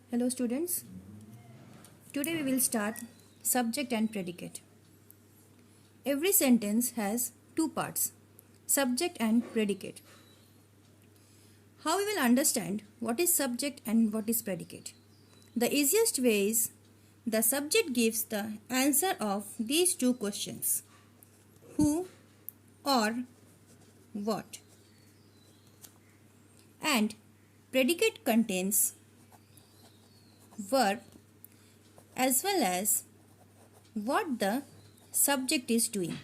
Hello students, today we will start subject and predicate. Every sentence has two parts, subject and predicate. How we will understand what is subject and what is predicate? The easiest way is the subject gives the answer of these two questions, who or what, and predicate contains verb as well as what the subject is doing.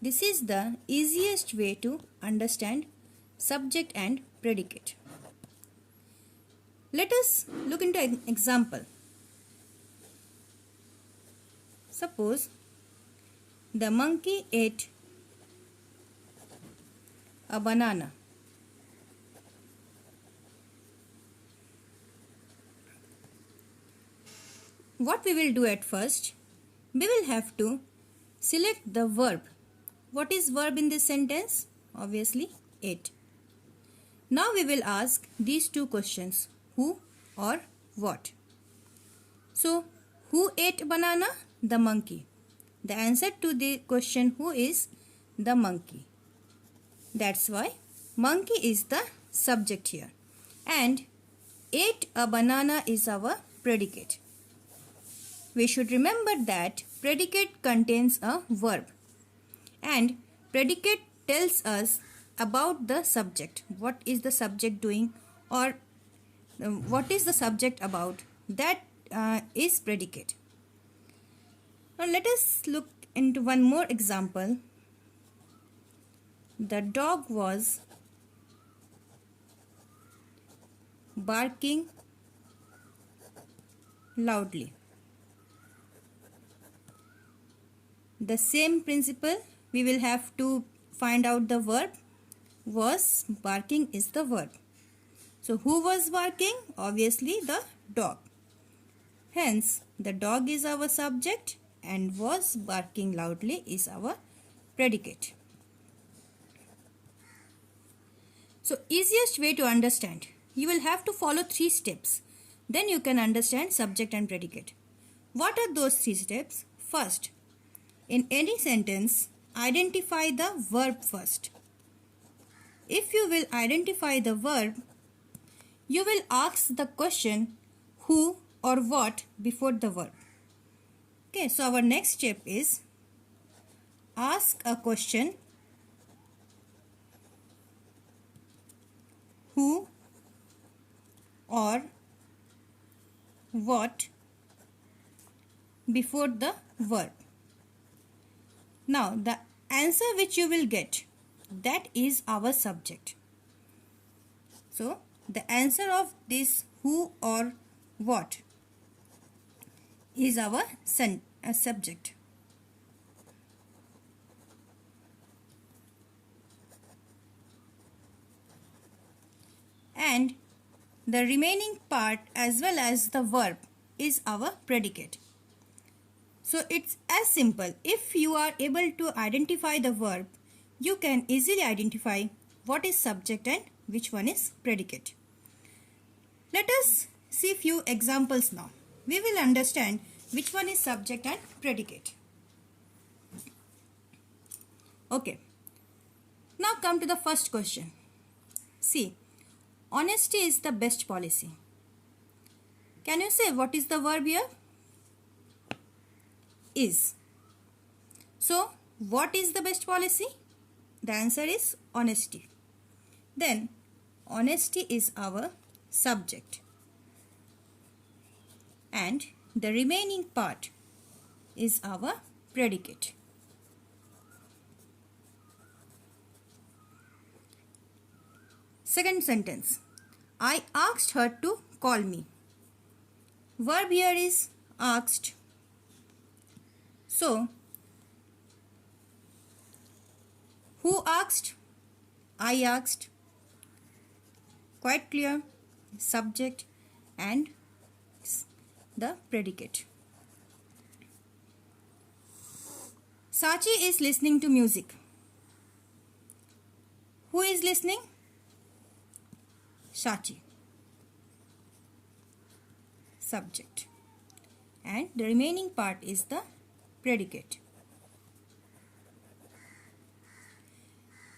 This is the easiest way to understand subject and predicate. Let us look into an example. Suppose the monkey ate a banana. What we will do at first, we will have to select the verb. What is verb in this sentence? Obviously, ate. Now we will ask these two questions, who or what. So, who ate banana? The monkey. The answer to the question who is the monkey. That's why monkey is the subject here. And ate a banana is our predicate. We should remember that predicate contains a verb and predicate tells us about the subject. What is the subject doing or what is the subject about? That is predicate. Now let us look into one more example. The dog was barking loudly. The same principle, we will have to find out the verb. Was, barking is the verb. So who was barking? Obviously the dog. Hence the dog is our subject and was barking loudly is our predicate. So easiest way to understand, you will have to follow 3 steps. Then you can understand subject and predicate. What are those 3 steps? First, in any sentence, identify the verb first. If you will identify the verb, you will ask the question who or what before the verb. Okay, so our next step is ask a question who or what before the verb. Now the answer which you will get, that is our subject. So the answer of this who or what is our subject. And the remaining part as well as the verb is our predicate. So it's as simple. If you are able to identify the verb, you can easily identify what is subject and which one is predicate. Let us see few examples now. We will understand which one is subject and predicate. Okay. Now come to the first question. See, honesty is the best policy. Can you say what is the verb here? Is. So, what is the best policy? The answer is honesty. Then, honesty is our subject. And the remaining part is our predicate. Second sentence. I asked her to call me. Verb here is asked. So, who asked? I asked. Quite clear. Subject and the predicate. Sachi is listening to music. Who is listening? Sachi. subject, and the remaining part is the predicate.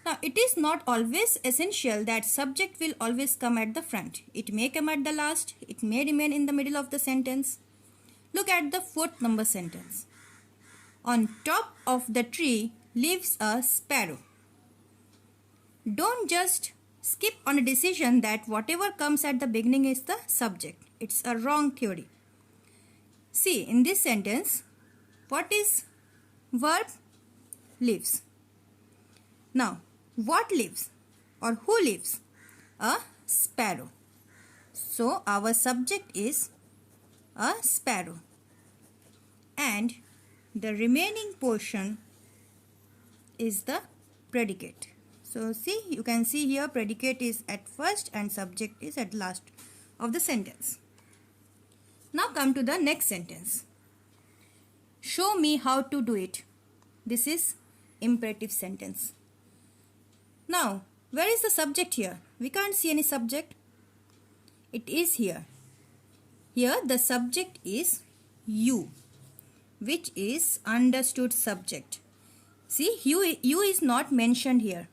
Now, it is not always essential that subject will always come at the front. It may come at the last, it may remain in the middle of the sentence. Look at the 4th number sentence. On top of the tree lives a sparrow. Don't just skip on a decision that whatever comes at the beginning is the subject. It's a wrong theory. See, in this sentence, what is verb? Lives. Now, what lives or who lives? A sparrow. So, our subject is a sparrow. And the remaining portion is the predicate. So, see, you can see here predicate is at first and subject is at last of the sentence. Now come to the next sentence. Show me how to do it. This is imperative sentence. Now, where is the subject here? We can't see any subject. It is here. Here the subject is you, which is understood subject. See, you is not mentioned here.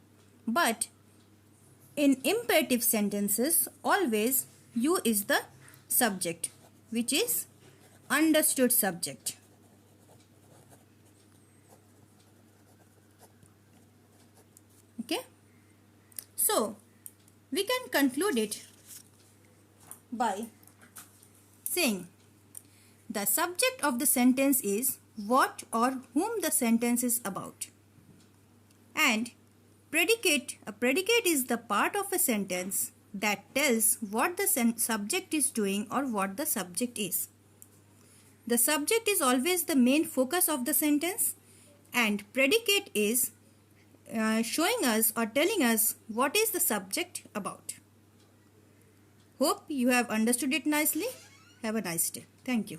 But in imperative sentences, always you is the subject, which is understood subject. Okay. So, we can conclude it by saying the subject of the sentence is what or whom the sentence is about. And a predicate is the part of a sentence that tells what the subject is doing or what the subject is. The subject is always the main focus of the sentence, and predicate is showing us or telling us what is the subject about. Hope you have understood it nicely. Have a nice day. Thank you.